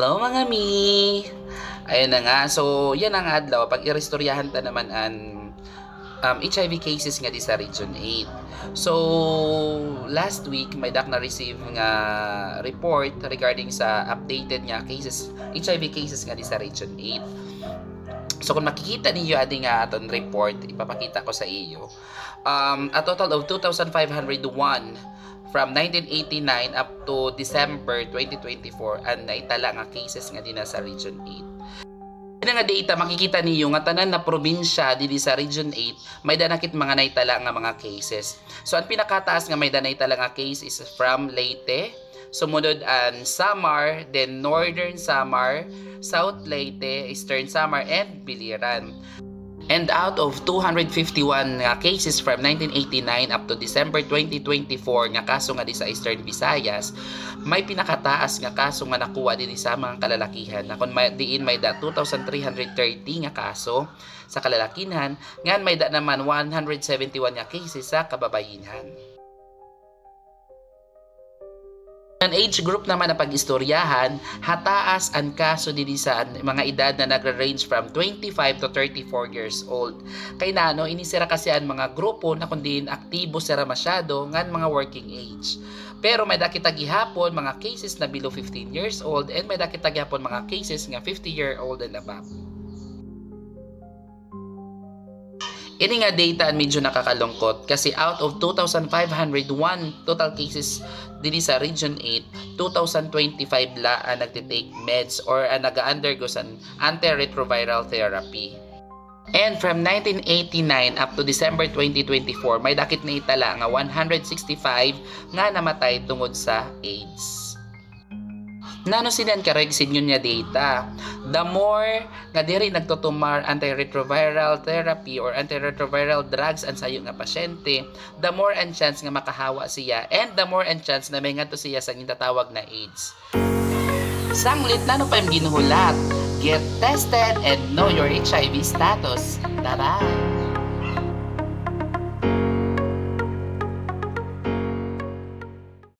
Hello mga mi! Ayun na nga, so yan ang adlaw, pag irestoryahan ta naman an HIV cases nga di sa Region 8. So, last week, may dak na-receive nga report regarding sa updated nga cases, HIV cases nga di sa Region 8. So, kung makikita ninyo adi nga aton report, ipapakita ko sa iyo. A total of 2,501 from 1989 up to December 2024 ang naitala nga cases nga din sa Region 8. Ina nga data makikita niyo nga tanan na probinsya dili sa Region 8 may danakit mga naitala nga mga cases. So ang pinakataas nga may naitala nga case is from Leyte, sumunod ang Samar, then Northern Samar, South Leyte, Eastern Samar, and Biliran. And out of 251 cases from 1989 up to December 2024 nga kaso nga di sa Eastern Visayas, may pinakataas nga kaso nga nakuha din sa mga kalalakihan. Na kung diin may da 2,330 nga kaso sa kalalakihan, ngan may da naman 171 nga cases sa kababayenhan. Ang age group naman na pag-istoryahan, hataas ang kaso din sa mga edad na nagre-range from 25 to 34 years old. Kay nano, inisira kasi ang mga grupo na kundi aktibo sira masyado ngan mga working age. Pero may dakita gihapon mga cases na below 15 years old and may dakita gihapon mga cases nga 50-year-old and above. Ini nga data medyo nakakalungkot kasi out of 2,501 total cases dili sa Region 8, 2,025 la ang nagtitake meds or nag-undergo sa antiretroviral therapy. And from 1989 up to December 2024, may dakit na itala nga 165 nga namatay tungod sa AIDS. Nano sinan kareg sinyo niya data. The more nga diri nagtutumar antiretroviral therapy or antiretroviral drugs ang sayo nga pasyente, the more ang chance nga makahawa siya and the more ang chance na may ngadto siya sa ginatawag na AIDS. Sanglit nano pa yung ginuhulat. Get tested and know your HIV status. Bye-bye!